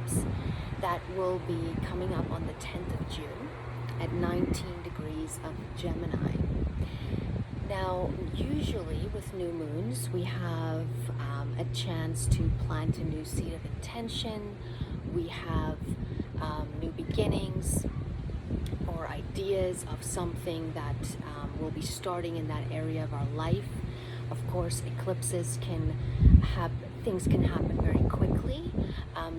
eclipse that will be coming up on the 10th of June at 19 degrees of Gemini. Now, usually with new moons, we have a chance to plant a new seed of intention. We have new beginnings or ideas of something that will be starting in that area of our life. Of course, eclipses things can happen very quickly,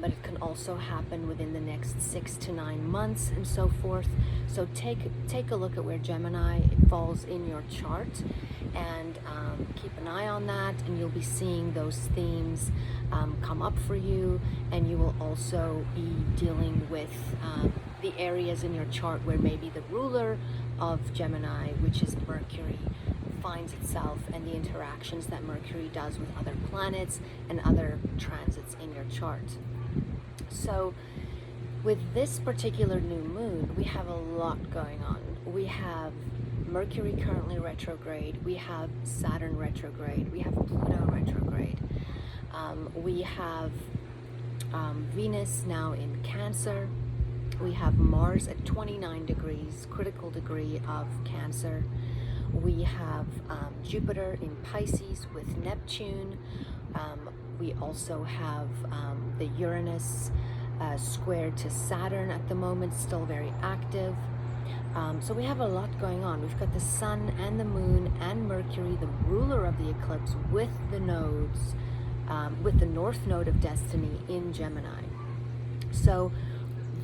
but it can also happen within the next 6 to 9 months and so forth. So take a look at where Gemini falls in your chart, and keep an eye on that, and you'll be seeing those themes come up for you, and you will also be dealing with the areas in your chart where maybe the ruler of Gemini, which is Mercury, finds itself, and the interactions that Mercury does with other planets and other transits in your chart. So with this particular new moon, we have a lot going on. We have Mercury currently retrograde, we have Saturn retrograde, we have Pluto retrograde, we have Venus now in Cancer, we have Mars at 29 degrees, critical degree of Cancer. We have Jupiter in Pisces with Neptune. We also have the Uranus squared to Saturn at the moment, still very active. So we have a lot going on. We've got the Sun and the Moon and Mercury, the ruler of the eclipse, with the nodes, with the North Node of Destiny in Gemini. So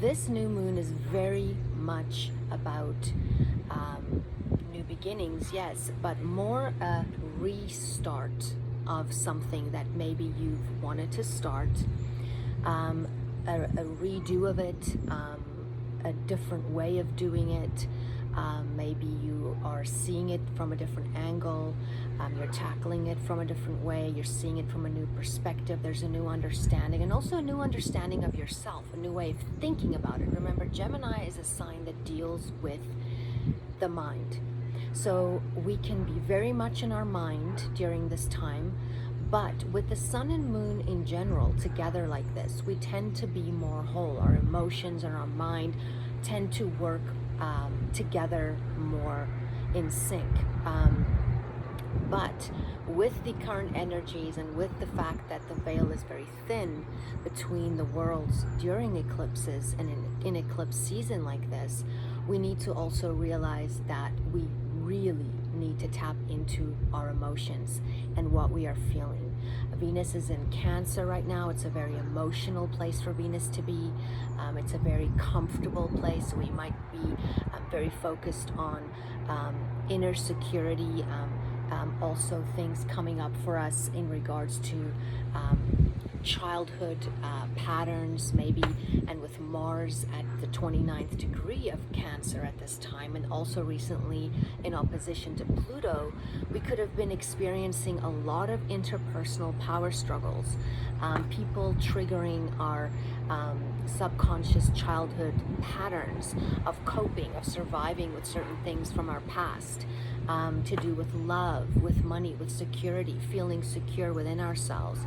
this new moon is very much about new beginnings, yes, but more a restart of something that maybe you've wanted to start, a redo of it, a different way of doing it. Maybe you are seeing it from a different angle, you're tackling it from a different way, you're seeing it from a new perspective. There's a new understanding, and also a new understanding of yourself, a new way of thinking about it. Remember, Gemini is a sign that deals with the mind. So we can be very much in our mind during this time, but with the Sun and Moon in general together like this, we tend to be more whole. Our emotions and our mind tend to work together more in sync. But with the current energies and with the fact that the veil is very thin between the worlds during eclipses and in eclipse season like this, we need to also realize that we really need to tap into our emotions and what we are feeling. Venus is in Cancer right now. It's a very emotional place for Venus to be. It's a very comfortable place. We might be very focused on inner security, also things coming up for us in regards to childhood patterns maybe, and with Mars at the 29th degree of Cancer at this time, and also recently in opposition to Pluto, we could have been experiencing a lot of interpersonal power struggles, people triggering our subconscious childhood patterns of coping, of surviving with certain things from our past, to do with love, with money, with security, feeling secure within ourselves.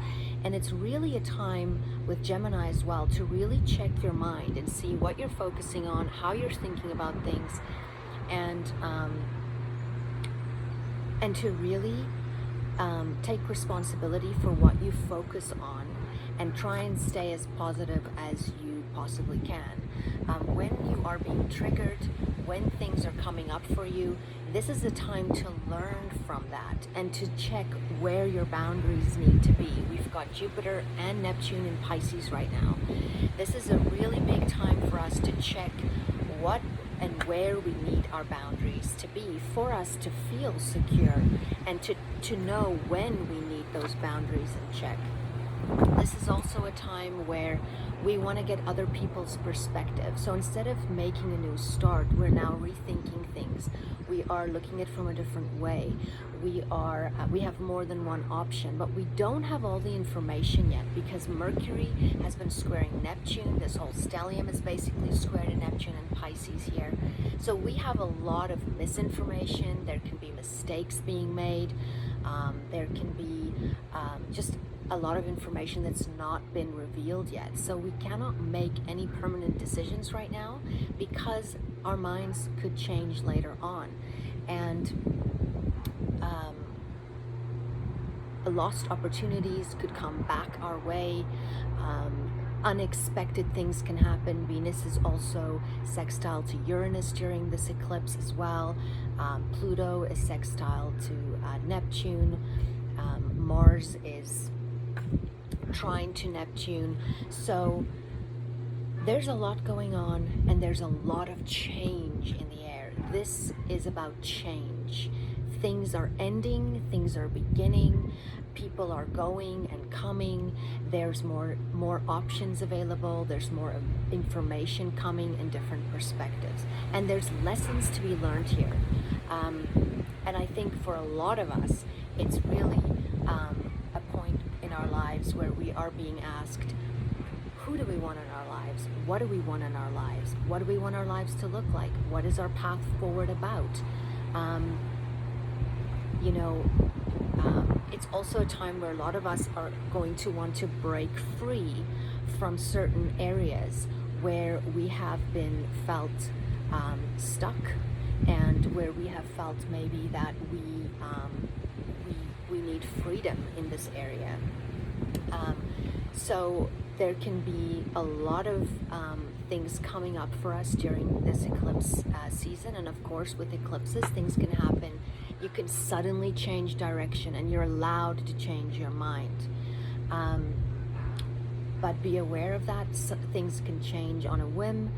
And it's really a time with Gemini as well to really check your mind and see what you're focusing on, how you're thinking about things, and to really take responsibility for what you focus on, and try and stay as positive as you possibly can. When you are being triggered, when things are coming up for you, this is a time to learn from that and to check where your boundaries need to be. We've got Jupiter and Neptune in Pisces right now. This is a really big time for us to check what and where we need our boundaries to be for us to feel secure, and to know when we need those boundaries in check. This is also a time where we want to get other people's perspective. So instead of making a new start, we're now rethinking things. We are looking at it from a different way. We have more than one option, but we don't have all the information yet, because Mercury has been squaring Neptune. This whole stellium is basically squared to Neptune and Pisces here. So we have a lot of misinformation. There can be mistakes being made. There can be just a lot of information that's not been revealed yet. So we cannot make any permanent decisions right now because our minds could change later on. And lost opportunities could come back our way. Unexpected things can happen. Venus is also sextile to Uranus during this eclipse as well. Pluto is sextile to Neptune. Mars is trine to Neptune. So there's a lot going on, and there's a lot of change in the air. This is about change. Things are ending, things are beginning, people are going and coming. There's more options available, there's more information coming in different perspectives, and there's lessons to be learned here. And I think for a lot of us, it's really a point in our lives where we are being asked, who do we want in our lives? What do we want in our lives? What do we want our lives to look like? What is our path forward about? It's also a time where a lot of us are going to want to break free from certain areas where we have been felt stuck, and where we have felt maybe that we need freedom in this area. So there can be a lot of things coming up for us during this eclipse season. And of course, with eclipses, things can happen. You can suddenly change direction, and you're allowed to change your mind. But be aware of that. Things can change on a whim.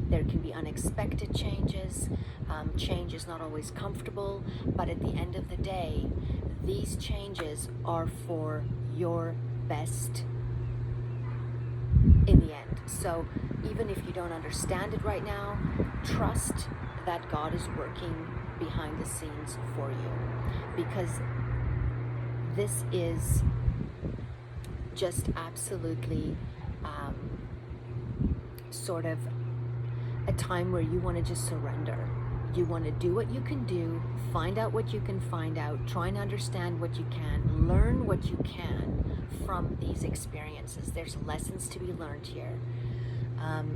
There can be unexpected changes. Change is not always comfortable, but at the end of the day, these changes are for your best in the end. So even if you don't understand it right now, trust that God is working behind the scenes for you, because this is just absolutely sort of a time where you want to just surrender. You want to do what you can do, find out what you can find out, try and understand what you can, learn what you can from these experiences. There's lessons to be learned here.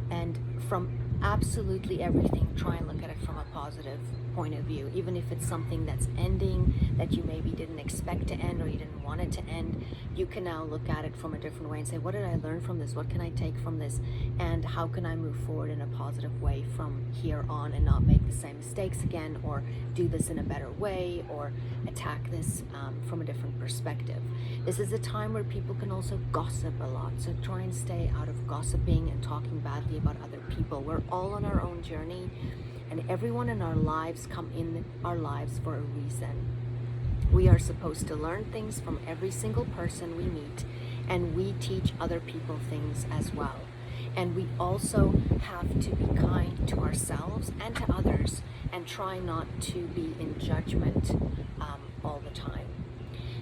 And from absolutely everything, try and look at it from a positive point of view. Even if it's something that's ending that you maybe didn't expect to end, or you didn't want it to end, you can now look at it from a different way and say, what did I learn from this? What can I take from this? And how can I move forward in a positive way from here on, and not make the same mistakes again, or do this in a better way, or attack this from a different perspective. This is a time where people can also gossip a lot, so try and stay out of gossiping and talking badly about other people. We're all on our own journey, and everyone in our lives come in our lives for a reason. We are supposed to learn things from every single person we meet, and we teach other people things as well. And we also have to be kind to ourselves and to others, and try not to be in judgment all the time.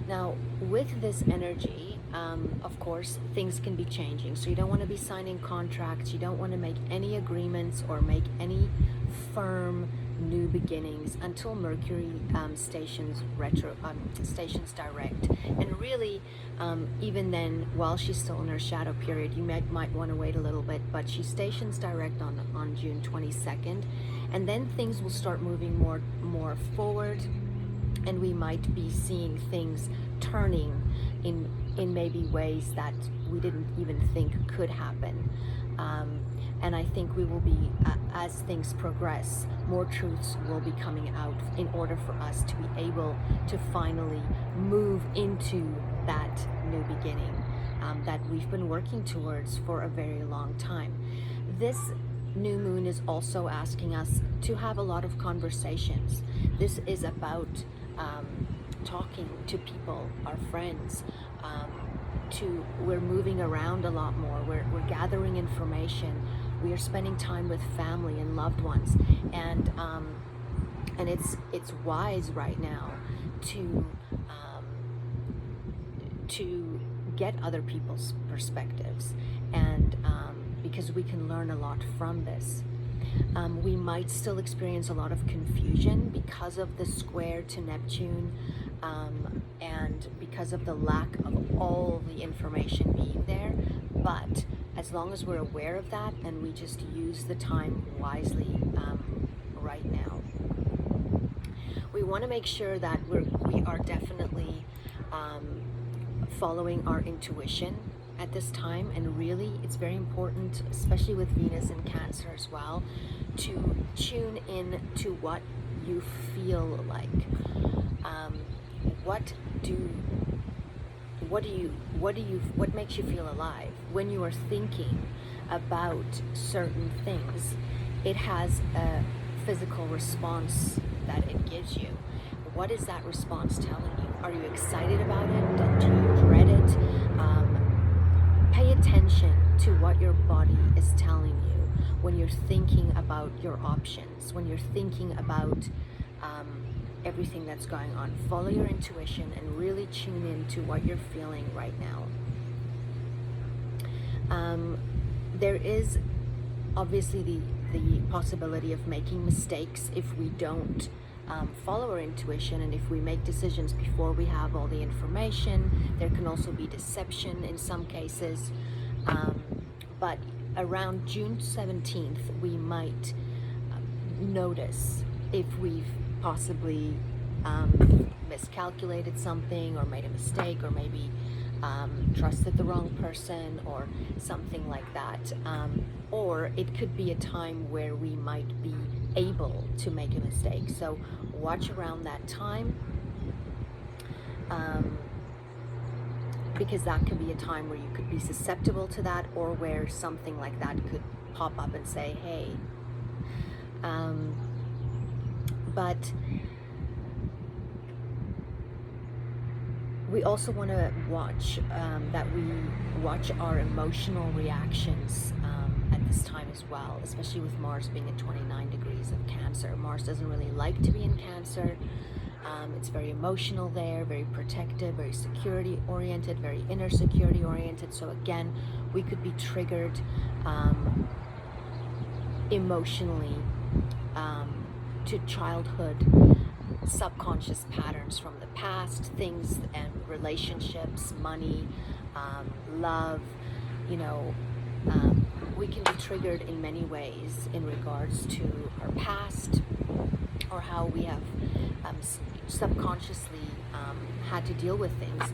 Now, with this energy, of course, things can be changing. So you don't want to be signing contracts. You don't want to make any agreements or make any firm new beginnings until Mercury stations direct. And really, even then, while she's still in her shadow period, you might want to wait a little bit. But she stations direct on June 22nd, and then things will start moving more forward. And we might be seeing things turning in maybe ways that we didn't even think could happen. And I think we will be, as things progress, more truths will be coming out in order for us to be able to finally move into that new beginning that we've been working towards for a very long time. This new moon is also asking us to have a lot of conversations. This is about talking to people, our friends. We're moving around a lot more. We're gathering information. We are spending time with family and loved ones, and it's wise right now to get other people's perspectives, and because we can learn a lot from this. We might still experience a lot of confusion because of the square to Neptune. and because of the lack of all the information being there. But as long as we're aware of that and we just use the time wisely right now, we want to make sure that we are definitely following our intuition at this time. And really, it's very important, especially with Venus in Cancer as well, to tune in to what you feel like. What makes you feel alive? When you are thinking about certain things, it has a physical response that it gives you. What is that response telling you? Are you excited about it? Do you dread it? Pay attention to what your body is telling you when you're thinking about your options, when you're thinking about everything that's going on. Follow your intuition and really tune in to what you're feeling right now. There is obviously the possibility of making mistakes if we don't follow our intuition, and if we make decisions before we have all the information. There can also be deception in some cases, but around June 17th we might notice if we've possibly miscalculated something, or made a mistake, or maybe trusted the wrong person, or something like that. Or it could be a time where we might be able to make a mistake. So watch around that time, because that could be a time where you could be susceptible to that, or where something like that could pop up and say, hey. But we also want to watch that we watch our emotional reactions at this time as well, especially with Mars being at 29 degrees of Cancer. Mars doesn't really like to be in Cancer. It's very emotional there, very protective, very security oriented, very inner security oriented. So again, we could be triggered emotionally to childhood subconscious patterns from the past, things and relationships, money, love, we can be triggered in many ways in regards to our past, or how we have subconsciously had to deal with things.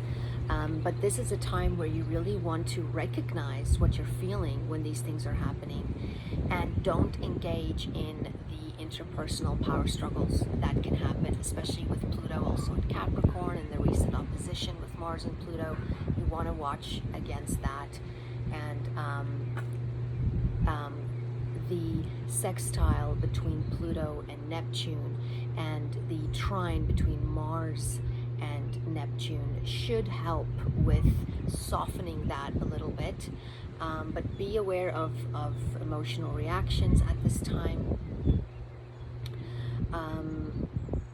But this is a time where you really want to recognize what you're feeling when these things are happening, and don't engage in the interpersonal power struggles that can happen, especially with Pluto also in Capricorn and the recent opposition with Mars and Pluto. You want to watch against that. And the sextile between Pluto and Neptune, and the trine between Mars and Neptune should help with softening that a little bit. But be aware of emotional reactions at this time.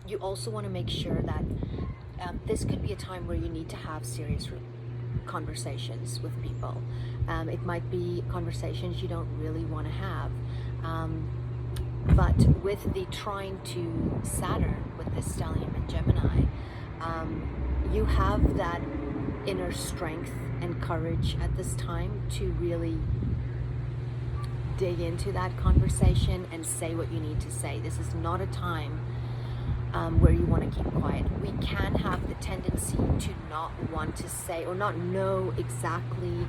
You also want to make sure that this could be a time where you need to have serious conversations with people. It might be conversations you don't really want to have. But with the trine to Saturn, with this stellium in Gemini, you have that inner strength and courage at this time to really dig into that conversation and say what you need to say. This is not a time where you want to keep quiet. We can have the tendency to not want to say, or not know exactly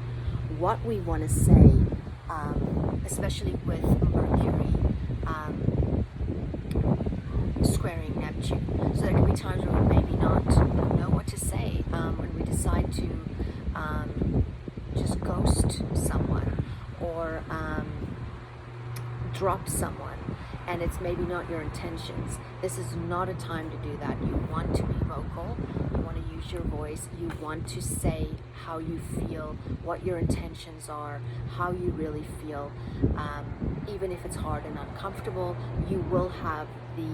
what we want to say, especially with Mercury squaring Neptune. So there can be times where we maybe not know what to say, when we decide to just ghost someone, or drop someone, and it's maybe not your intentions. This is not a time to do that. You want to be vocal, you want to use your voice, you want to say how you feel, what your intentions are, how you really feel. Even if it's hard and uncomfortable, you will have the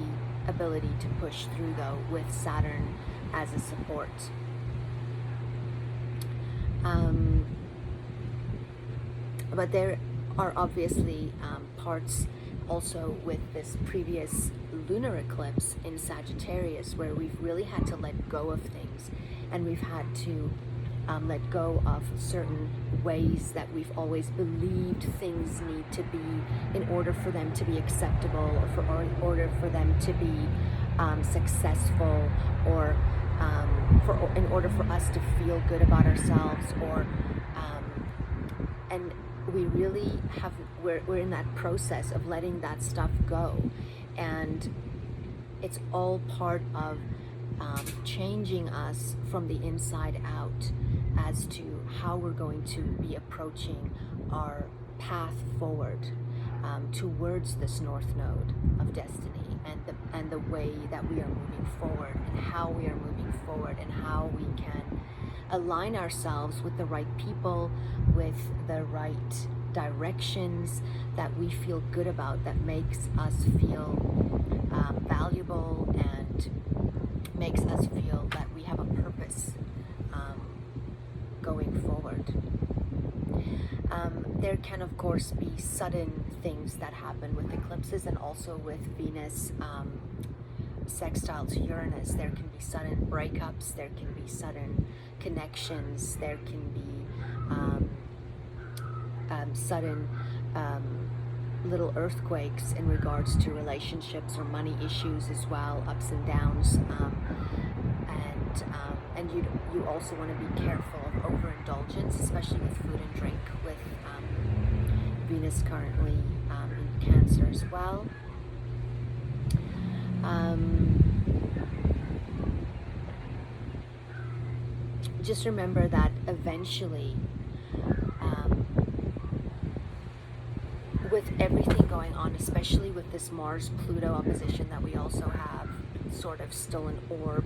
ability to push through, though, with Saturn as a support. But there are obviously parts also with this previous lunar eclipse in Sagittarius, where we've really had to let go of things, and we've had to let go of certain ways that we've always believed things need to be in order for them to be acceptable, or in order for them to be successful, or in order for us to feel good about ourselves, or and we really have, we're in that process of letting that stuff go, and it's all part of changing us from the inside out as to how we're going to be approaching our path forward towards this North Node of destiny, and the way that we are moving forward, and how we are moving forward, and how we can align ourselves with the right people, with the right directions that we feel good about, that makes us feel valuable, and makes us feel that we have a purpose going forward. There can of course be sudden things that happen with eclipses, and also with Venus sextile to Uranus. There can be sudden breakups, there can be sudden connections, there can be sudden little earthquakes in regards to relationships or money issues as well, ups and downs, and you also want to be careful of overindulgence, especially with food and drink, with Venus currently in Cancer as well. Just remember that eventually, with everything going on, especially with this Mars-Pluto opposition that we also have sort of still an orb,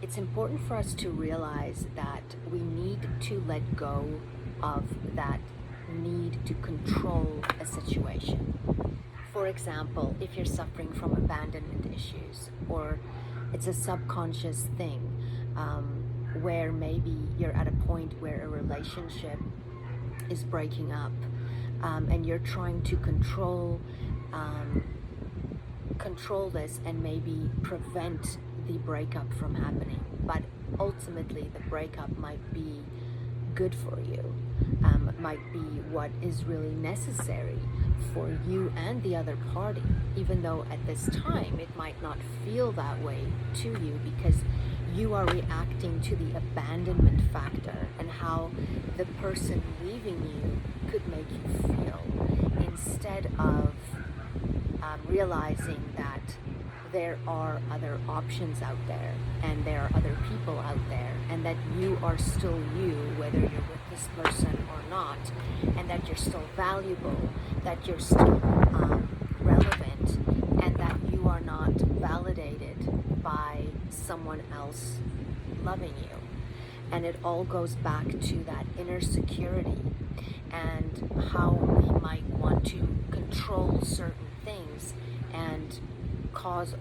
it's important for us to realize that we need to let go of that need to control a situation. For example, if you're suffering from abandonment issues, or it's a subconscious thing, where maybe you're at a point where a relationship is breaking up, and you're trying to control this and maybe prevent the breakup from happening, but ultimately the breakup might be good for you, might be what is really necessary for you and the other party, even though at this time it might not feel that way to you, because you are reacting to the abandonment factor and how the person leaving you could make you feel, instead of realizing that there are other options out there, and there are other people out there, and that you are still you, whether you're with this person or not, and that you're still valuable, that you're still relevant, and that you are not validated by someone else loving you. And it all goes back to that inner security, and how we might want to control certain things and cause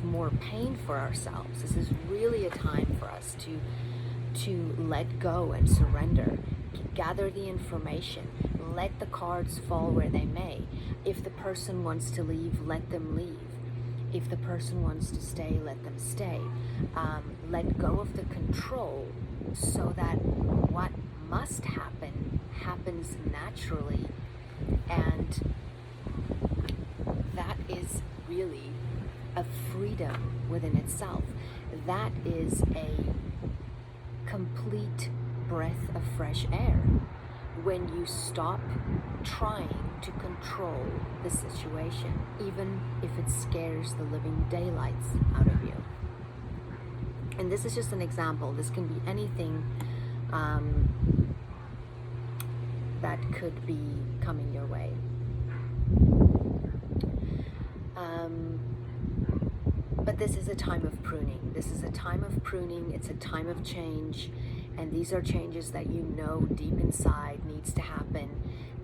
more pain for ourselves. This is really a time for us to let go and surrender, gather the information, let the cards fall where they may. If the person wants to leave, let them leave. If the person wants to stay, let them stay. Let go of the control, so that what must happen happens naturally, and that is really a freedom within itself. That is a complete breath of fresh air when you stop trying to control the situation, even if it scares the living daylights out of you. And this is just an example. This can be anything that could be coming your way. But this is a time of pruning. This is a time of pruning. It's a time of change. And these are changes that you know deep inside needs to happen.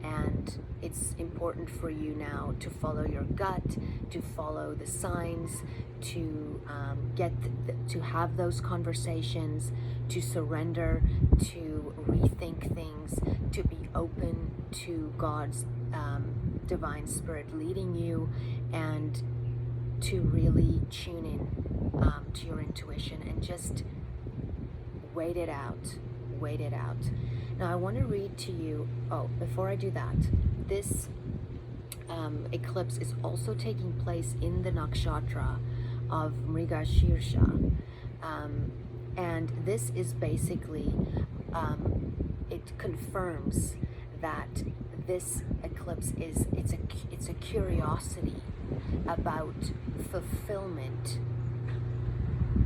And it's important for you now to follow your gut, to follow the signs, to to have those conversations, to surrender, to rethink things, to be open to God's divine spirit leading you, and to really tune in to your intuition and just wait it out. Wait it out. Now I want to read to you, before I do that, this eclipse is also taking place in the nakshatra of Mrigashirsha, and this is basically, it confirms that this eclipse it's a curiosity about fulfillment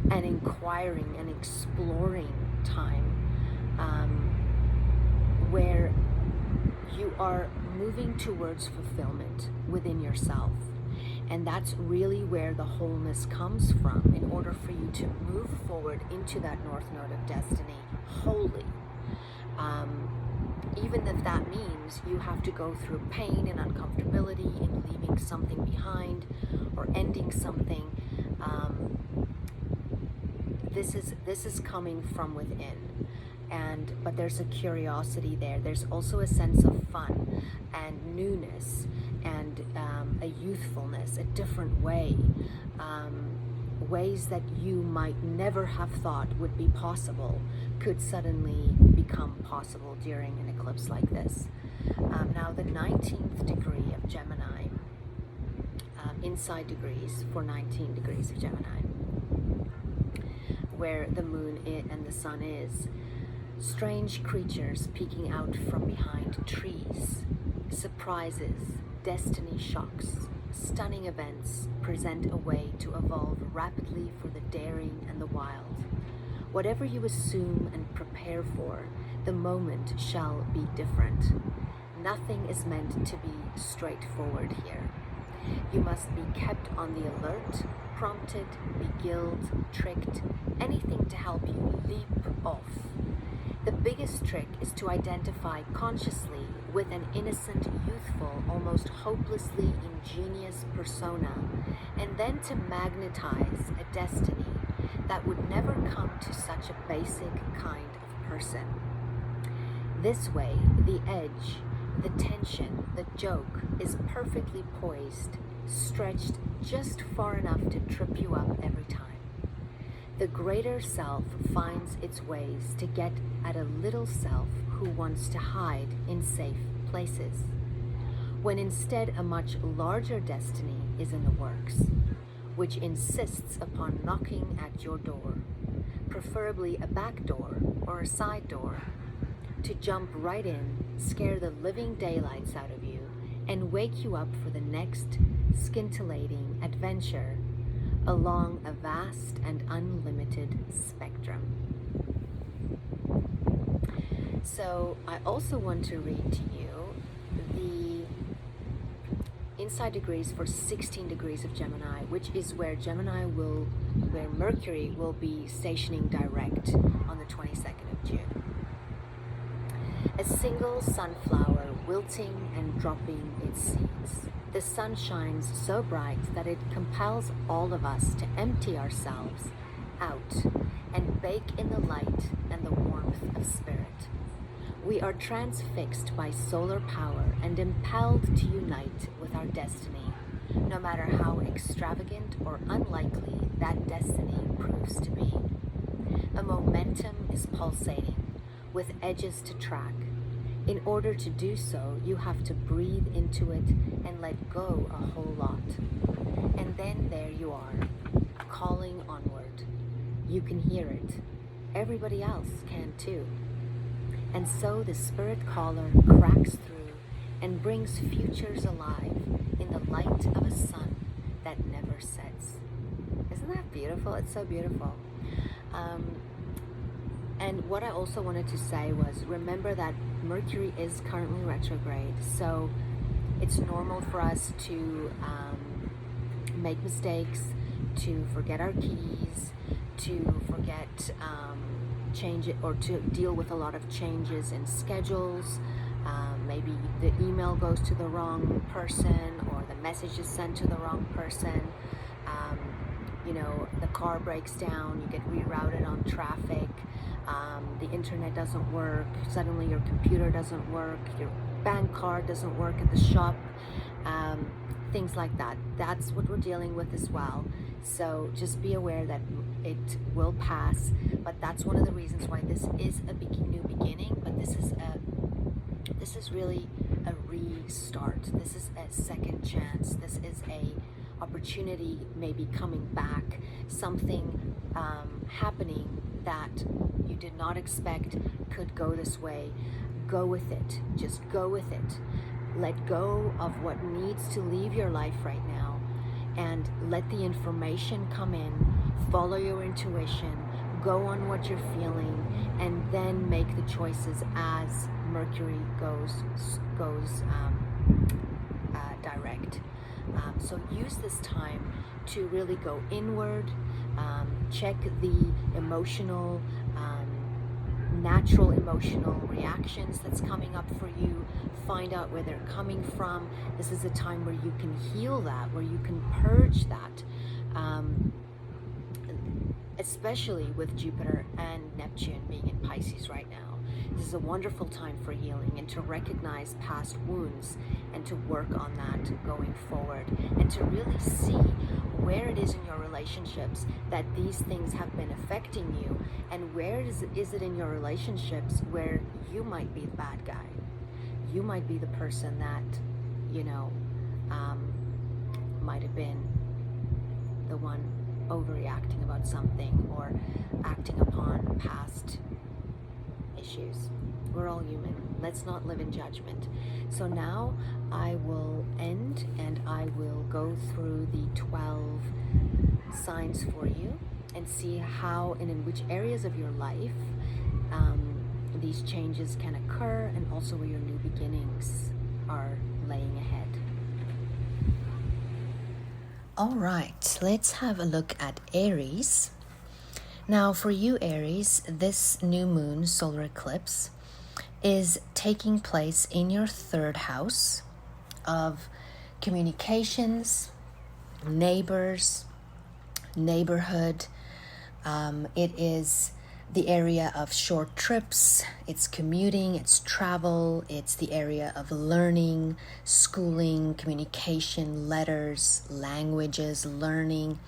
and inquiring and exploring time, where you are moving towards fulfillment within yourself. And that's really where the wholeness comes from, in order for you to move forward into that North Node of Destiny wholly. Even if that means you have to go through pain and uncomfortability in leaving something behind or ending something, this is coming from within. But there's a curiosity there. There's also a sense of fun and newness and a youthfulness, a different way, ways that you might never have thought would be possible could suddenly become possible during an eclipse like this. Now the 19th degree of Gemini, inside degrees for 19 degrees of Gemini, where the moon and the sun is, strange creatures peeking out from behind trees, surprises, destiny shocks, stunning events present a way to evolve rapidly for the daring and the wild. Whatever you assume and prepare for, the moment shall be different. Nothing is meant to be straightforward here. You must be kept on the alert, prompted, beguiled, tricked, anything to help you leap off. The biggest trick is to identify consciously with an innocent, youthful, almost hopelessly ingenious persona, and then to magnetize a destiny that would never come to such a basic kind of person. This way, the edge, the tension, the joke is perfectly poised, stretched just far enough to trip you up every time. The greater self finds its ways to get at a little self who wants to hide in safe places, when instead a much larger destiny is in the works, which insists upon knocking at your door, preferably a back door or a side door, to jump right in, scare the living daylights out of you, and wake you up for the next scintillating adventure along a vast and unlimited spectrum. So I also want to read to you the inside degrees for 16 degrees of Gemini, which is where where Mercury will be stationing direct on the 22nd of June. A single sunflower wilting and dropping its seeds. The sun shines so bright that it compels all of us to empty ourselves out and bake in the light and the warmth of spirit. We are transfixed by solar power and impelled to unite with our destiny, no matter how extravagant or unlikely that destiny proves to be. A momentum is pulsating, with edges to track. In order to do so, you have to breathe into it and let go a whole lot. And then there you are, calling onward. You can hear it. Everybody else can too. And so the spirit caller cracks through and brings futures alive in the light of a sun that never sets. Isn't that beautiful? It's so beautiful. And what I also wanted to say was, remember that Mercury is currently retrograde, so it's normal for us to make mistakes, to forget our keys, to forget change it, or to deal with a lot of changes in schedules. Maybe the email goes to the wrong person, or the message is sent to the wrong person. The car breaks down, you get rerouted on traffic, the internet doesn't work, suddenly your computer doesn't work, bank card doesn't work at the shop, things like that. That's what we're dealing with as well. So just be aware that it will pass, but that's one of the reasons why this is a new beginning, but this is really a restart. This is a second chance. This is a opportunity maybe coming back, something happening that you did not expect could go this way. Go with it. Just go with it. Let go of what needs to leave your life right now and let the information come in. Follow your intuition. Go on what you're feeling, and then make the choices as Mercury goes direct. So use this time to really go inward, check the emotional, natural emotional reactions that's coming up for you. Find out where they're coming from. This is a time where you can heal that, where you can purge that, especially with Jupiter and Neptune being in Pisces right now. This is a wonderful time for healing and to recognize past wounds and to work on that going forward, and to really see where it is in your relationships that these things have been affecting you, and where is it in your relationships where you might be the bad guy. You might be the person that, might have been the one overreacting about something or acting upon past issues. We're all human. Let's not live in judgment. So now I will end and I will go through the 12 signs for you and see how and in which areas of your life these changes can occur, and also where your new beginnings are laying ahead. All right, let's have a look at Aries. Now for you Aries, this new moon solar eclipse is taking place in your third house of communications, neighbors, neighborhood. It is the area of short trips, it's commuting, it's travel, it's the area of learning, schooling, communication, letters, languages, learning,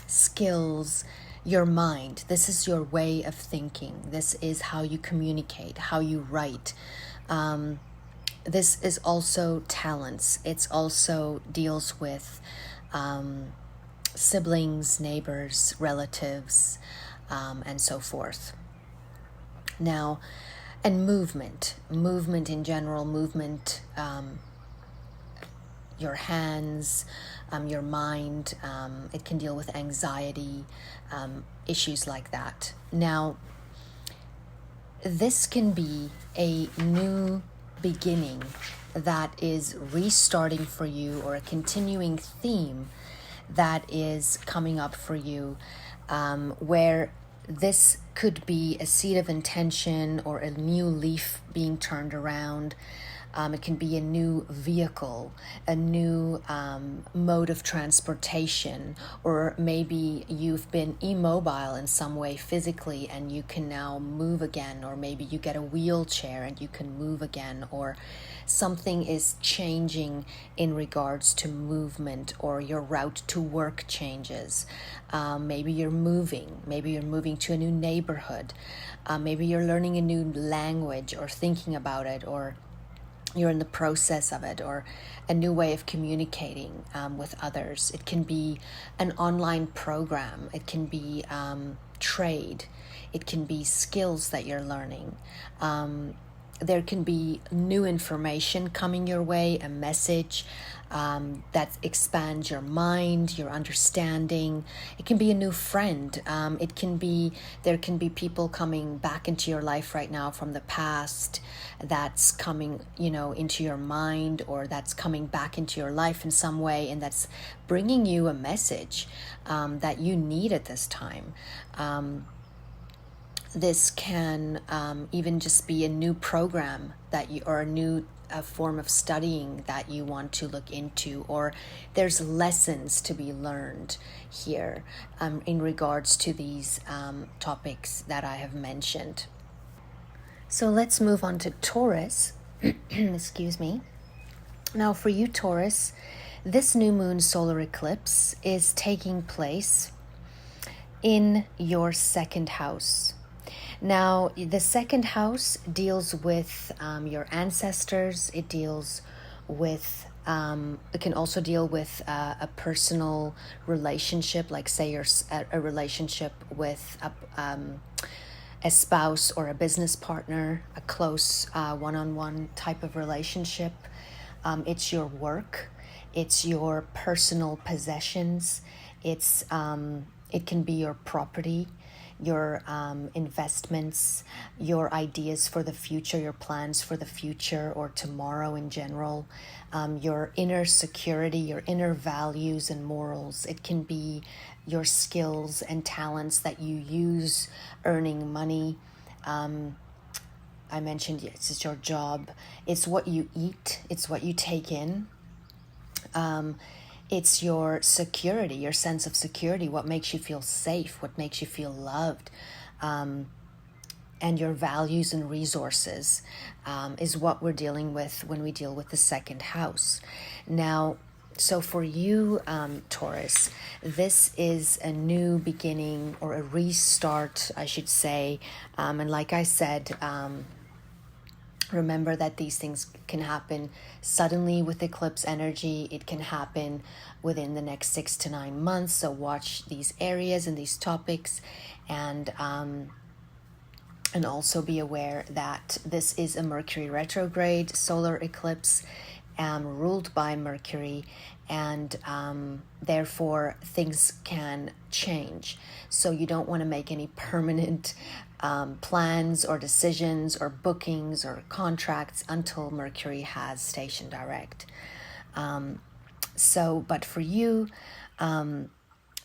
skills, your mind. This is your way of thinking. This is how you communicate, how you write. This is also talents. It's also deals with siblings, neighbors, relatives, and so forth. Now, and movement in general, movement, your hands, your mind, it can deal with anxiety, issues like that. Now, this can be a new beginning that is restarting for you, or a continuing theme that is coming up for you, where this could be a seed of intention or a new leaf being turned around. It can be a new vehicle, a new mode of transportation, or maybe you've been immobile in some way physically and you can now move again, or maybe you get a wheelchair and you can move again, or something is changing in regards to movement, or your route to work changes. Maybe you're moving to a new neighborhood. Maybe you're learning a new language or thinking about it, or you're in the process of it, or a new way of communicating with others. It can be an online program. It can be trade. It can be skills that you're learning. There can be new information coming your way, a message that expands your mind, your understanding. It can be a new friend. There can be people coming back into your life right now from the past that's coming, into your mind, or that's coming back into your life in some way, and that's bringing you a message that you need at this time. This can even just be a new program or a new form of studying that you want to look into, or there's lessons to be learned here in regards to these topics that I have mentioned. So let's move on to Taurus. Excuse me. Now for you, Taurus, this new moon solar eclipse is taking place in your second house. Now, the second house deals with your ancestors. It deals with, it can also deal with a personal relationship, like say you're a relationship with a spouse or a business partner, a close one-on-one type of relationship. It's your work, it's your personal possessions, it can be your property, your investments, your ideas for the future, your plans for the future or tomorrow in general, your inner security, your inner values and morals. It can be your skills and talents that you use earning money. I mentioned it's your job. It's what you eat. It's what you take in. It's your security, your sense of security, what makes you feel safe, what makes you feel loved, and your values and resources is what we're dealing with when we deal with the second house. Now, so for you, Taurus, this is a new beginning or a restart, I should say. And like I said, remember that these things can happen suddenly with eclipse energy. It can happen within the next 6 to 9 months. So watch these areas and these topics, and also be aware that this is a Mercury retrograde solar eclipse, ruled by Mercury, and therefore things can change. So you don't want to make any permanent plans or decisions or bookings or contracts until Mercury has station direct. But for you,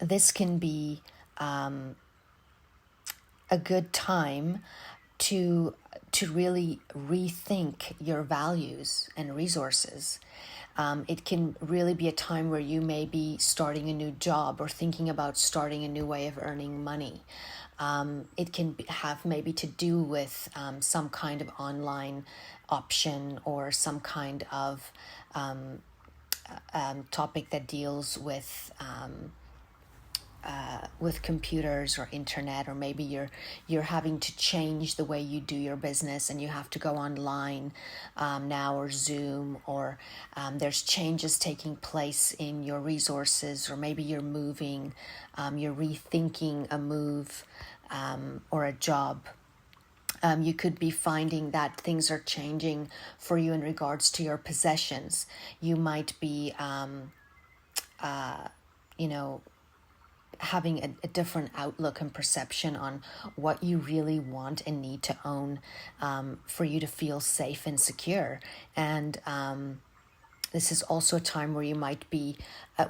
this can be a good time to really rethink your values and resources. It can really be a time where you may be starting a new job or thinking about starting a new way of earning money. It can have maybe to do with some kind of online option or some kind of topic that deals with computers or internet, or maybe you're having to change the way you do your business and you have to go online now, or Zoom, or there's changes taking place in your resources, or maybe you're moving, you're rethinking a move or a job. You could be finding that things are changing for you in regards to your possessions. You might be having a different outlook and perception on what you really want and need to own for you to feel safe and secure. And this is also a time where you might be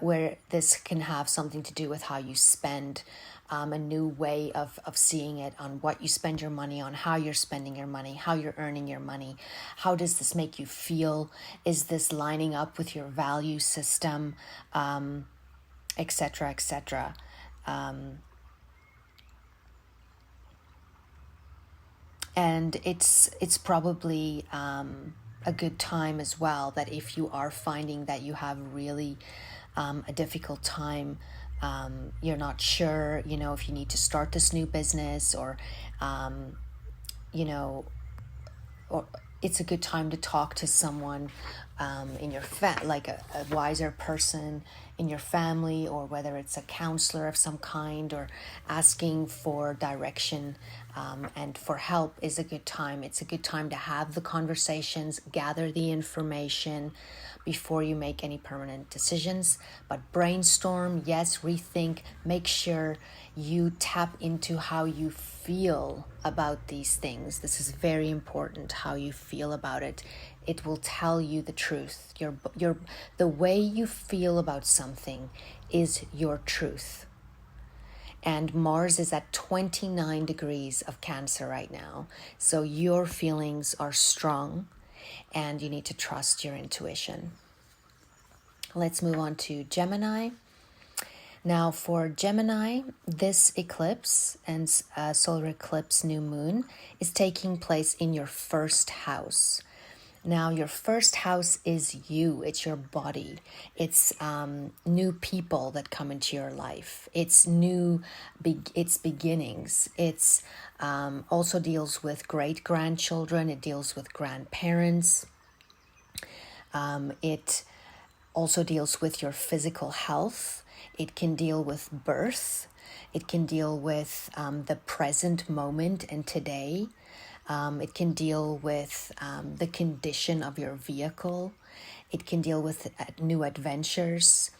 where this can have something to do with how you spend, a new way of seeing it, on what you spend your money on, how you're spending your money, how you're earning your money. How does this make you feel? Is this lining up with your value system, etc., etc.? And it's probably a good time as well, that if you are finding that you have really a difficult time, you're not sure, if you need to start this new business, or or it's a good time to talk to someone in your like a wiser person in your family, or whether it's a counselor of some kind, or asking for direction and for help is a good time. It's a good time to have the conversations, gather the information before you make any permanent decisions. But brainstorm, yes, rethink, make sure you tap into how you feel about these things. This is very important, how you feel about it. It will tell you the truth. The way you feel about something is your truth. And Mars is at 29 degrees of Cancer right now. So your feelings are strong and you need to trust your intuition. Let's move on to Gemini. Now for Gemini, this eclipse and solar eclipse new moon is taking place in your first house. Now, your first house is you. It's your body. It's new people that come into your life. It's it's beginnings. It's also deals with great grandchildren. It deals with grandparents. It also deals with your physical health. It can deal with birth. It can deal with the present moment and today. It can deal with the condition of your vehicle. It can deal with new adventures.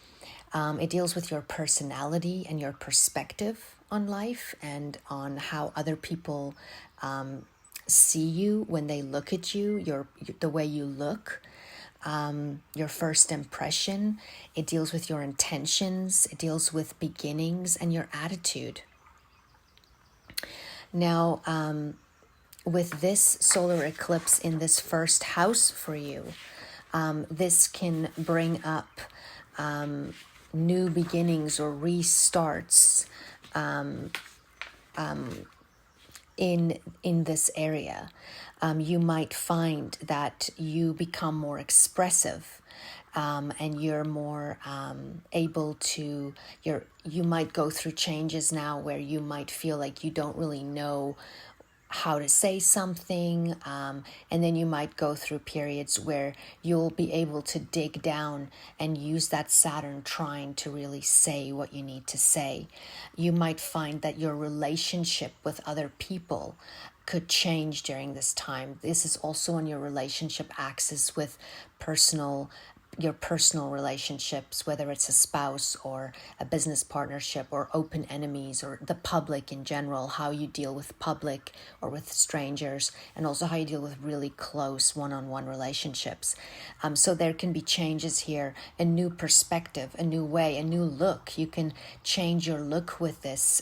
It deals with your personality and your perspective on life and on how other people see you when they look at you, the way you look. Your first impression. It deals with your intentions. It deals with beginnings and your attitude. Now, with this solar eclipse in this first house for you, this can bring up new beginnings or restarts in this area. You might find that you become more expressive, and you're more able to. You might go through changes now where you might feel like you don't really know how to say something, and then you might go through periods where you'll be able to dig down and use that Saturn trine to really say what you need to say. You might find that your relationship with other people could change during this time. This is also on your relationship axis with your personal relationships, whether it's a spouse or a business partnership or open enemies or the public in general, how you deal with public or with strangers, and also how you deal with really close one-on-one relationships. So there can be changes here, a new perspective, a new way, a new look. You can change your look with this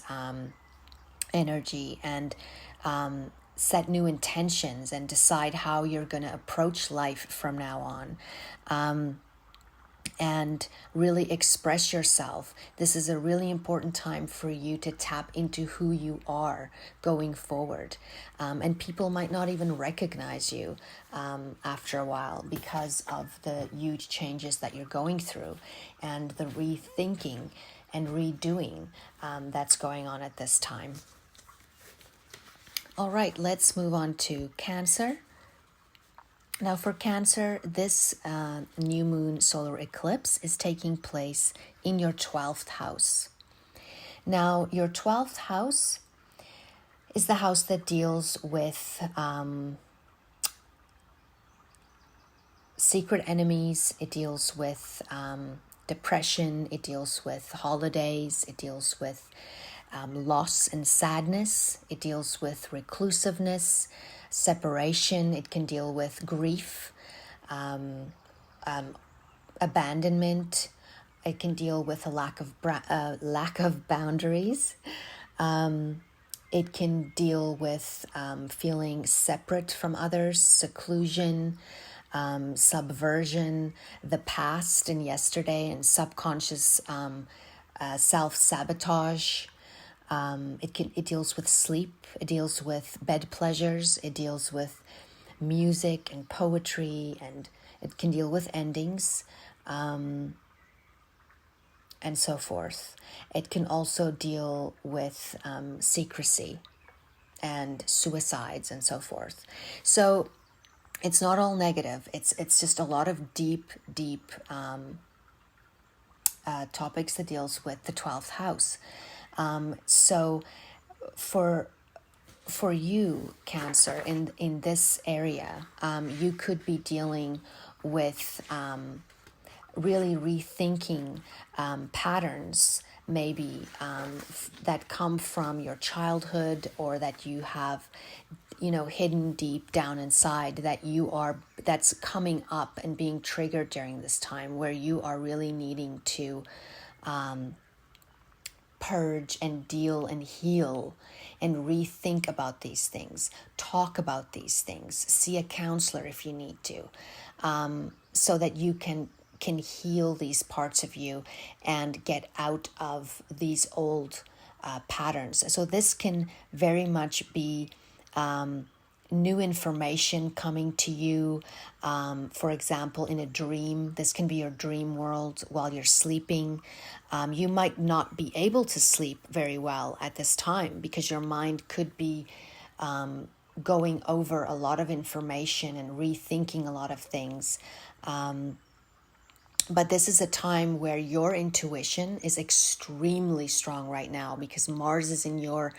energy and set new intentions and decide how you're going to approach life from now on. And really express yourself. This is a really important time for you to tap into who you are going forward. And people might not even recognize you after a while because of the huge changes that you're going through and the rethinking and redoing that's going on at this time. All right, let's move on to Cancer. Now for Cancer, this new moon solar eclipse is taking place in your 12th house. Now, your 12th house is the house that deals with secret enemies. It deals with depression. It deals with holidays. It deals with loss and sadness. It deals with reclusiveness, separation. It can deal with grief, abandonment. It can deal with a lack of boundaries. It can deal with feeling separate from others, seclusion, subversion, the past and yesterday, and subconscious self-sabotage. It deals with sleep. It deals with bed pleasures. It deals with music and poetry, and it can deal with endings, and so forth. It can also deal with secrecy and suicides and so forth. So it's not all negative. It's just a lot of deep topics that deals with the 12th house. So for you, Cancer, in this area, you could be dealing with really rethinking patterns, maybe that come from your childhood, or that you have, hidden deep down inside, that's coming up and being triggered during this time, where you are really needing to purge and deal and heal and rethink about these things, talk about these things, see a counselor if you need to, so that you can heal these parts of you and get out of these old patterns. So this can very much be new information coming to you, for example, in a dream. This can be your dream world while you're sleeping. You might not be able to sleep very well at this time because your mind could be going over a lot of information and rethinking a lot of things. But this is a time where your intuition is extremely strong right now because Mars is in your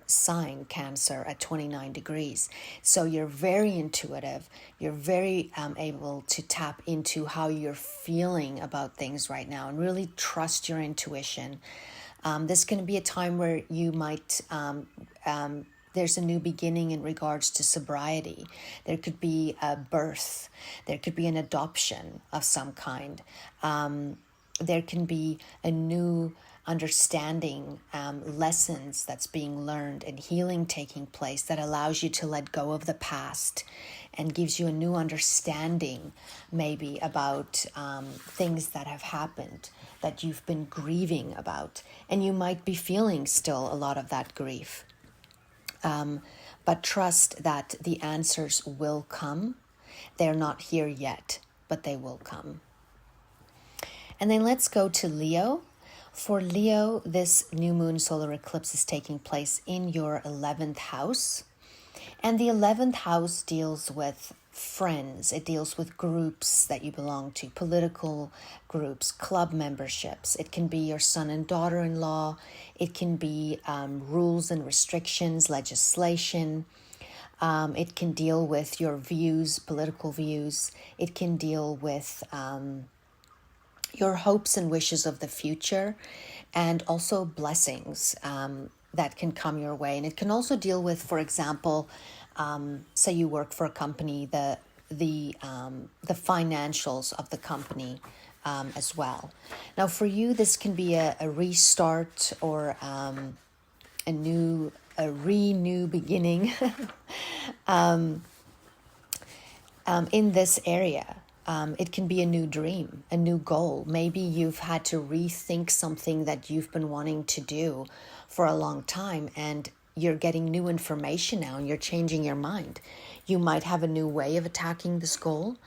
sign, Cancer, at 29 degrees. So you're very intuitive. You're very able to tap into how you're feeling about things right now and really trust your intuition. This is going to be a time where you might... there's a new beginning in regards to sobriety. There could be a birth. There could be an adoption of some kind. There can be a new understanding, lessons that's being learned and healing taking place that allows you to let go of the past and gives you a new understanding maybe about things that have happened that you've been grieving about. And you might be feeling still a lot of that grief. But trust that the answers will come. They're not here yet, but they will come. And then let's go to Leo. For Leo, this new moon solar eclipse is taking place in your 11th house. And the 11th house deals with friends. It deals with groups that you belong to, political groups, club memberships. It can be your son and daughter-in-law. It can be rules and restrictions, legislation. It can deal with your views, political views. It can deal with your hopes and wishes of the future, and also blessings that can come your way. And it can also deal with, for example, say you work for a company, the financials of the company as well. Now, for you, this can be a restart or a new beginning in this area. It can be a new dream, a new goal. Maybe you've had to rethink something that you've been wanting to do for a long time, and you're getting new information now and you're changing your mind. You might have a new way of attacking this goal,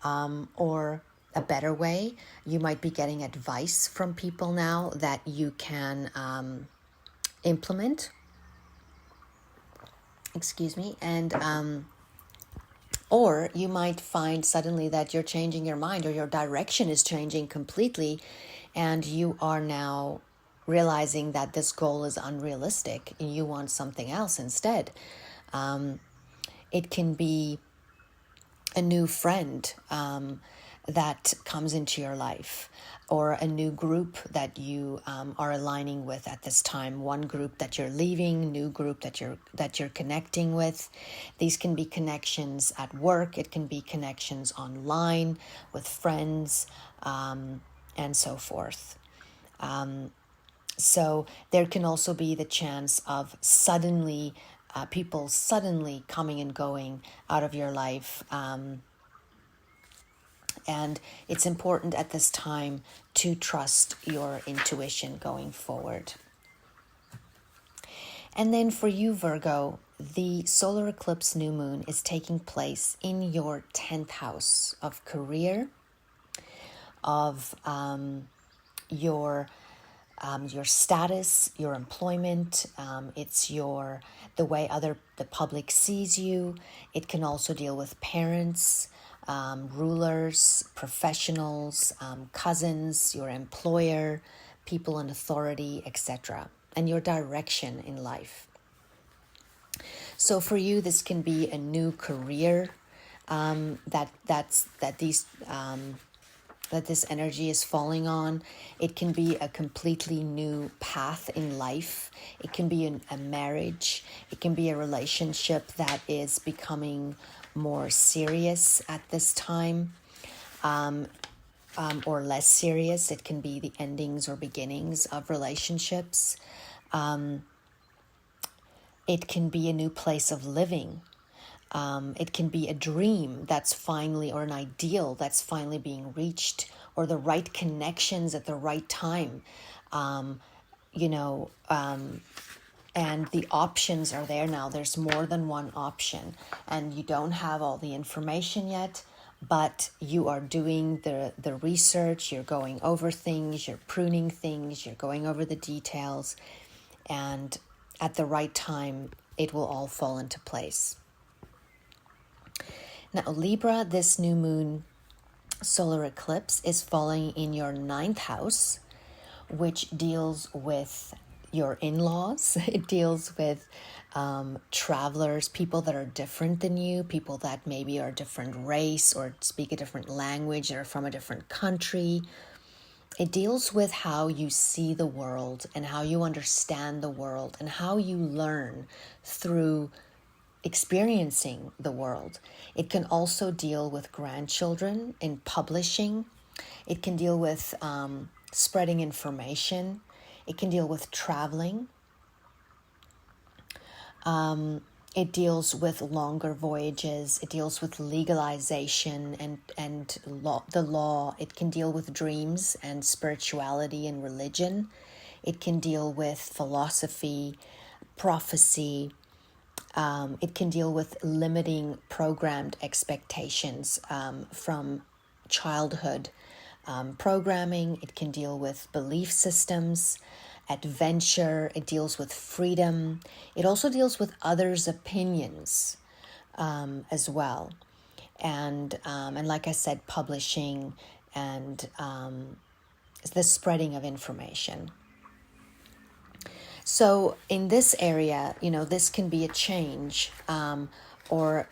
or a better way. You might be getting advice from people now that you can implement. And or you might find suddenly that you're changing your mind, or your direction is changing completely, and you are now realizing that this goal is unrealistic and you want something else instead. It can be a new friend that comes into your life, or a new group that you are aligning with at this time. One group that you're leaving, new group that you're connecting with. These can be connections at work. It can be connections online with friends, and so forth. So there can also be the chance of suddenly people suddenly coming and going out of your life. And it's important at this time to trust your intuition going forward. And then for you, Virgo, the solar eclipse new moon is taking place in your 10th house of career, of your status, your employment. It's the way the public sees you. It can also deal with parents, rulers, professionals, cousins, your employer, people in authority, etc., and your direction in life. So for you, this can be a new career that this energy is falling on. It can be a completely new path in life. It can be a marriage. It can be a relationship that is becoming more serious at this time, or less serious. It can be the endings or beginnings of relationships. It can be a new place of living. It can be a dream that's finally, or an ideal that's finally being reached, or the right connections at the right time. And the options are there now. There's more than one option, and you don't have all the information yet, but you are doing the research, you're going over things, you're pruning things, you're going over the details, and at the right time, it will all fall into place. Now, Libra, this new moon solar eclipse is falling in your 9th house, which deals with your in-laws. It deals with travelers, people that are different than you, people that maybe are a different race or speak a different language or are from a different country. It deals with how you see the world and how you understand the world and how you learn through experiencing the world. It can also deal with grandchildren in publishing. It can deal with spreading information. It can deal with traveling. It deals with longer voyages. It deals with legalization and the law. It can deal with dreams and spirituality and religion. It can deal with philosophy, prophecy. It can deal with limiting programmed expectations from childhood programming. It can deal with belief systems, adventure. It deals with freedom. It also deals with others' opinions as well. And like I said, publishing and the spreading of information. So in this area, this can be a change or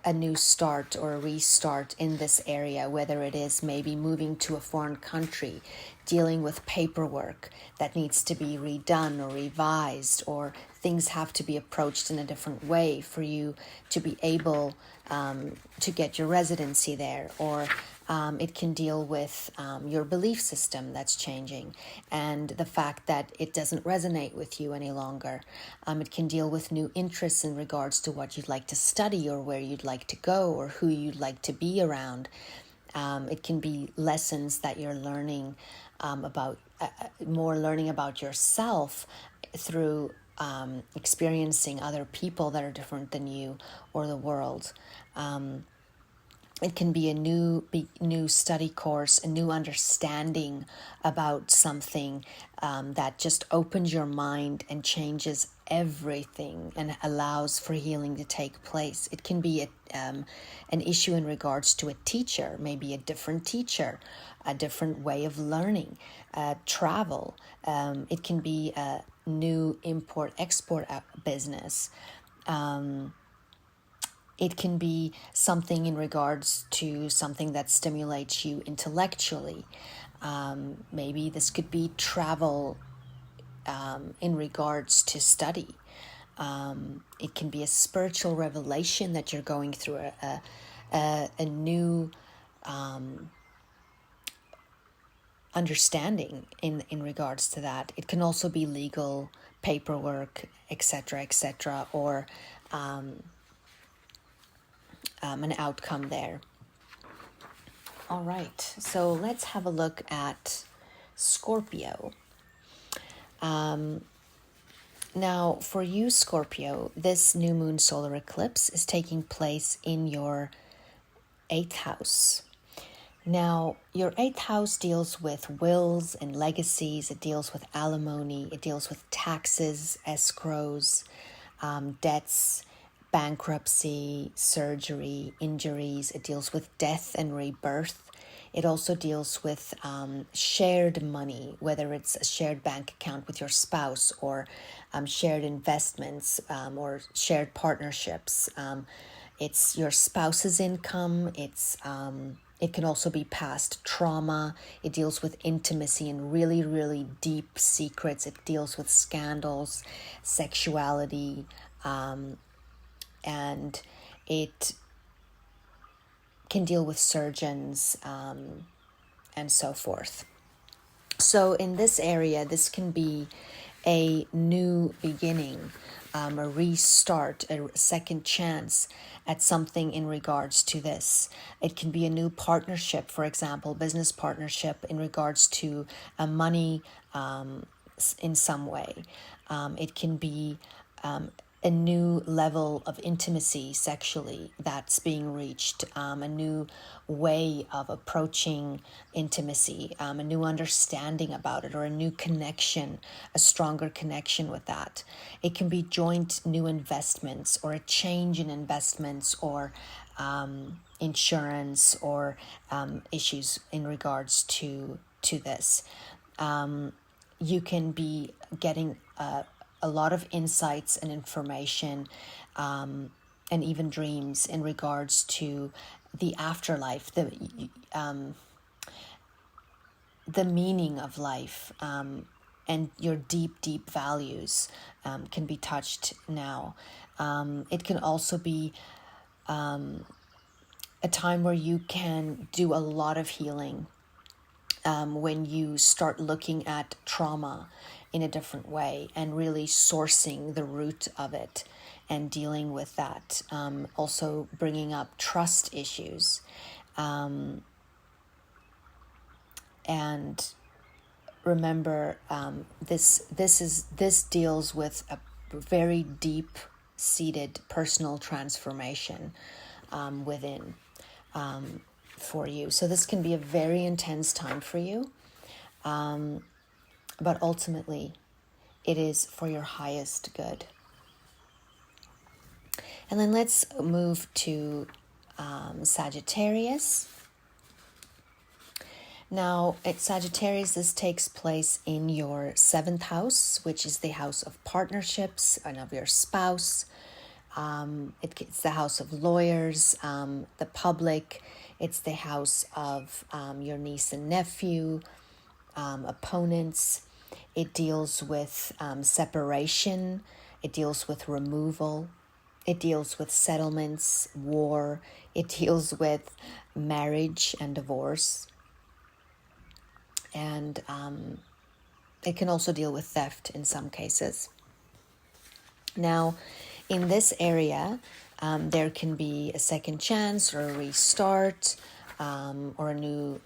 a new start or a restart in this area, whether it is maybe moving to a foreign country, dealing with paperwork that needs to be redone or revised, or things have to be approached in a different way for you to be able to get your residency there, or it can deal with your belief system that's changing and the fact that it doesn't resonate with you any longer. It can deal with new interests in regards to what you'd like to study or where you'd like to go or who you'd like to be around. It can be lessons that you're learning about, more learning about yourself through experiencing other people that are different than you or the world. It can be a new study course, a new understanding about something that just opens your mind and changes everything and allows for healing to take place. It can be an issue in regards to a teacher, maybe a different teacher, a different way of learning, travel. It can be a new import-export business. It can be something in regards to something that stimulates you intellectually. Maybe this could be travel in regards to study. It can be a spiritual revelation that you're going through, a new understanding in regards to that. It can also be legal paperwork, etc., or an outcome there. All right, so let's have a look at Scorpio. Now, for you, Scorpio, this new moon solar eclipse is taking place in your 8th house. Now, your 8th house deals with wills and legacies. It deals with alimony. It deals with taxes, escrows, debts, bankruptcy, surgery, injuries. It deals with death and rebirth. It also deals with shared money, whether it's a shared bank account with your spouse or shared investments or shared partnerships. It's your spouse's income. It can also be past trauma. It deals with intimacy and really, really deep secrets. It deals with scandals, sexuality, and it can deal with surgeons and so forth. So in this area, this can be a new beginning, a restart, a second chance at something in regards to this. It can be a new partnership, for example, business partnership in regards to money, in some way. It can be a new level of intimacy sexually that's being reached, a new way of approaching intimacy, a new understanding about it, or a new connection, a stronger connection with that. It can be joint new investments, or a change in investments, or insurance, or issues in regards to this. You can be getting a lot of insights and information, and even dreams in regards to the afterlife, the meaning of life, and your deep values can be touched now. It can also be a time where you can do a lot of healing, when you start looking at trauma in a different way and really sourcing the root of it and dealing with that. Also bringing up trust issues. And remember, this deals with a very deep-seated personal transformation within, for you. So this can be a very intense time for you. But ultimately, it is for your highest good. And then let's move to Sagittarius. Now, at Sagittarius, this takes place in your 7th house, which is the house of partnerships and of your spouse. It's the house of lawyers, the public. It's the house of your niece and nephew, opponents. It deals with separation. It deals with removal. It deals with settlements, war. It deals with marriage and divorce. And it can also deal with theft in some cases. Now, in this area, there can be a second chance or a restart, or a new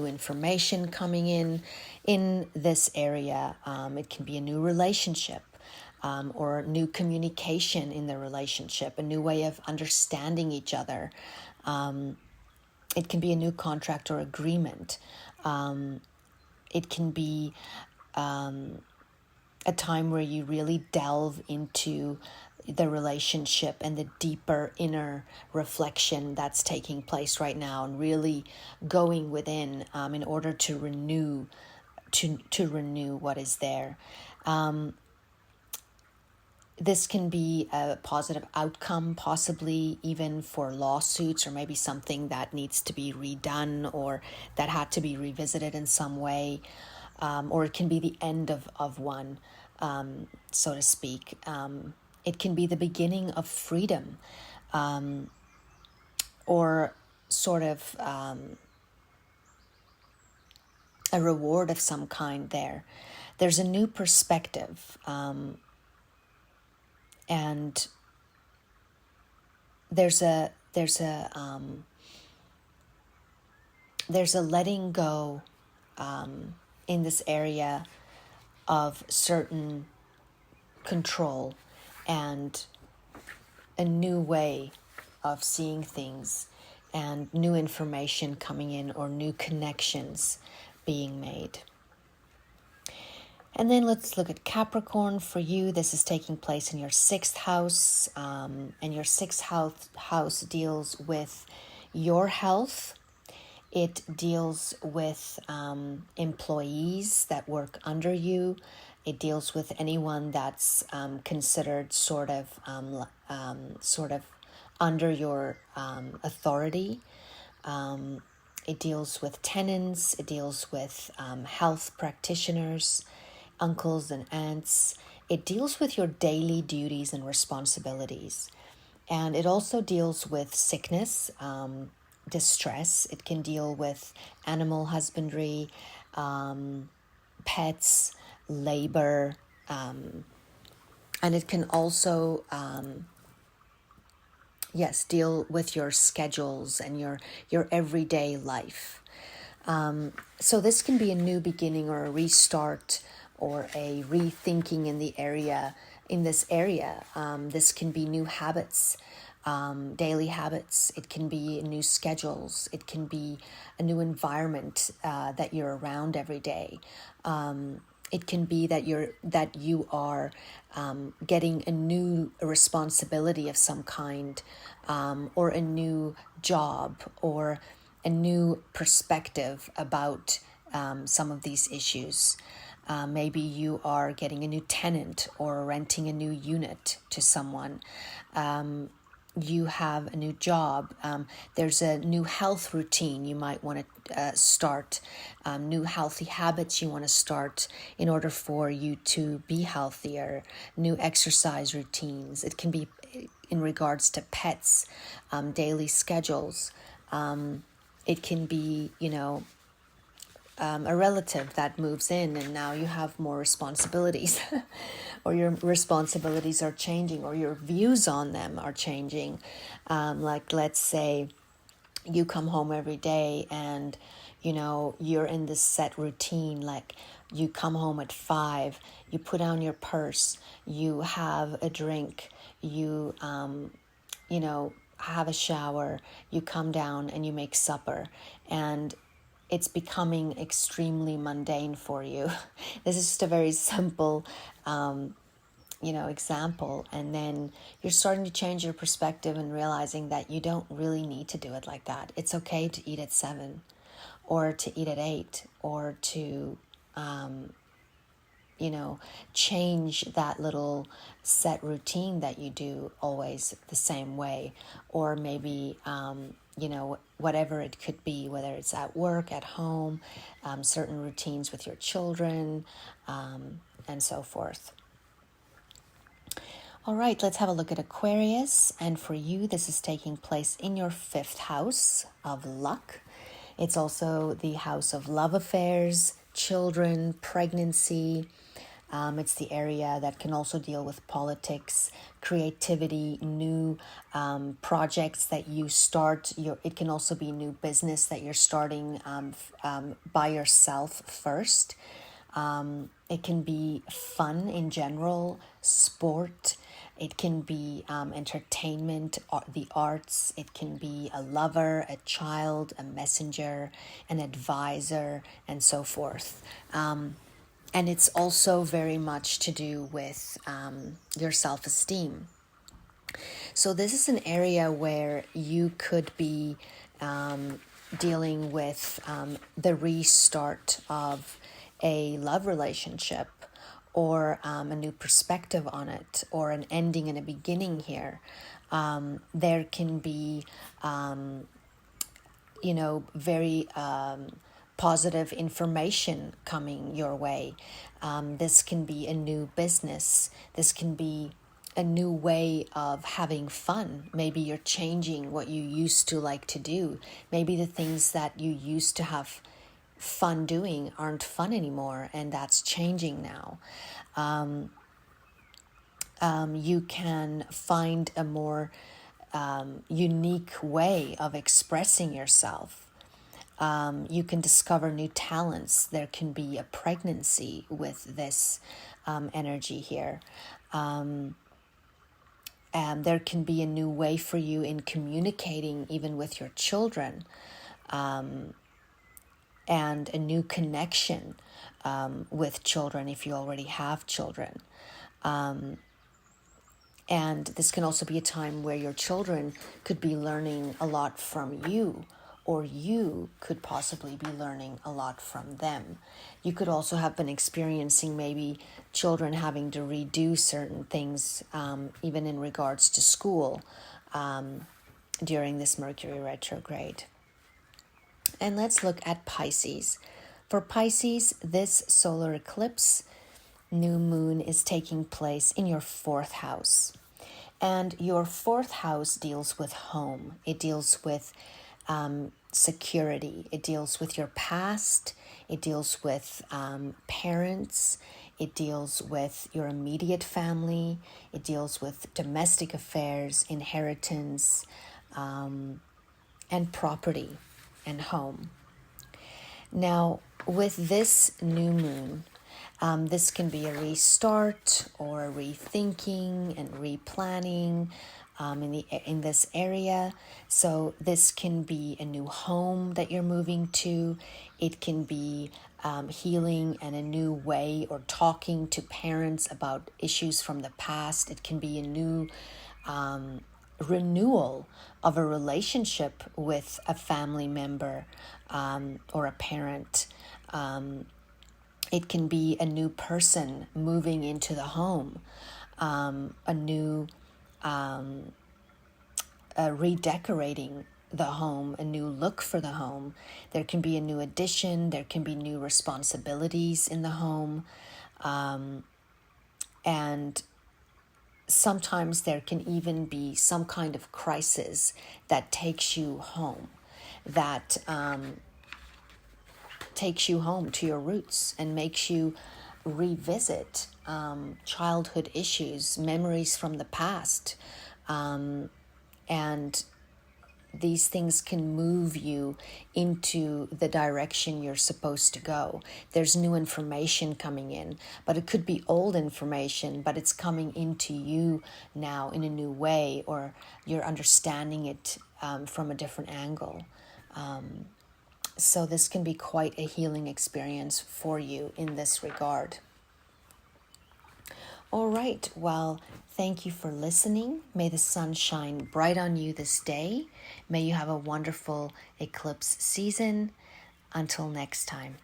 information coming in. In this area, it can be a new relationship, or new communication in the relationship, a new way of understanding each other. It can be a new contract or agreement. It can be a time where you really delve into the relationship and the deeper inner reflection that's taking place right now, and really going within in order to renew what is there. This can be a positive outcome, possibly even for lawsuits, or maybe something that needs to be redone or that had to be revisited in some way. Or it can be the end of one, so to speak. It can be the beginning of freedom, or sort of a reward of some kind there. There's a new perspective, and there's a letting go in this area of certain control, and a new way of seeing things, and new information coming in, or new connections being made. And then let's look at Capricorn. For you, this is taking place in your 6th house, and your 6th house deals with your health. It deals with employees that work under you. It deals with anyone that's considered sort of under your authority. It deals with tenants. It deals with health practitioners, uncles and aunts. It deals with your daily duties and responsibilities. And it also deals with sickness, distress. It can deal with animal husbandry, pets, labor, and it can also deal with your schedules and your everyday life. So this can be a new beginning or a restart, or a rethinking in this area. This can be new habits, daily habits. It can be new schedules. It can be a new environment that you're around every day. It can be that you are getting a new responsibility of some kind, or a new job, or a new perspective about some of these issues. Maybe you are getting a new tenant or renting a new unit to someone. You have a new job. There's a new health routine you might want to start, new healthy habits you want to start in order for you to be healthier, new exercise routines. It can be in regards to pets, daily schedules. It can be, a relative that moves in and now you have more responsibilities or your responsibilities are changing or your views on them are changing. Like, let's say you come home every day and you're in this set routine. Like, you come home at 5, you put down your purse, you have a drink, you have a shower, you come down and you make supper, and it's becoming extremely mundane for you. This is just a very simple, example. And then you're starting to change your perspective and realizing that you don't really need to do it like that. It's okay to eat at 7 or to eat at 8 or to, change that little set routine that you do always the same way. Or maybe, whatever it could be, whether it's at work, at home, certain routines with your children, and so forth. All right, let's have a look at Aquarius. And for you, this is taking place in your 5th house of luck. It's also the house of love affairs, children, pregnancy. It's the area that can also deal with politics, creativity, new projects that you start. It can also be new business that you're starting by yourself first. It can be fun in general, sport. It can be entertainment, the arts. It can be a lover, a child, a messenger, an advisor, and so forth. And it's also very much to do with your self-esteem. So this is an area where you could be dealing with the restart of a love relationship, or a new perspective on it, or an ending and a beginning here. There can be, very positive information coming your way. This can be a new business. This can be a new way of having fun. Maybe you're changing what you used to like to do. Maybe the things that you used to have fun doing aren't fun anymore, and that's changing now. You can find a more unique way of expressing yourself. You can discover new talents. There can be a pregnancy with this energy here. And there can be a new way for you in communicating even with your children, and a new connection with children if you already have children. And this can also be a time where your children could be learning a lot from you, or you could possibly be learning a lot from them. You could also have been experiencing maybe children having to redo certain things, even in regards to school, during this Mercury retrograde. And let's look at Pisces. For Pisces, this solar eclipse, new moon, is taking place in your 4th house. And your 4th house deals with home. It deals with security. It deals with your past. It deals with parents. It deals with your immediate family. It deals with domestic affairs, inheritance, and property and home. Now, with this new moon, This can be a restart or a rethinking and replanning in this area. So this can be a new home that you're moving to. It can be healing and a new way, or talking to parents about issues from the past. It can be a new renewal of a relationship with a family member or a parent. It can be a new person moving into the home, a new redecorating the home, a new look for the home. There can be a new addition. There can be new responsibilities in the home. And sometimes there can even be some kind of crisis that takes you home, that takes you home to your roots and makes you revisit childhood issues, memories from the past. And these things can move you into the direction you're supposed to go. There's new information coming in, but it could be old information, but it's coming into you now in a new way, or you're understanding it from a different angle. So this can be quite a healing experience for you in this regard. All right, well, thank you for listening. May the sun shine bright on you this day. May you have a wonderful eclipse season. Until next time.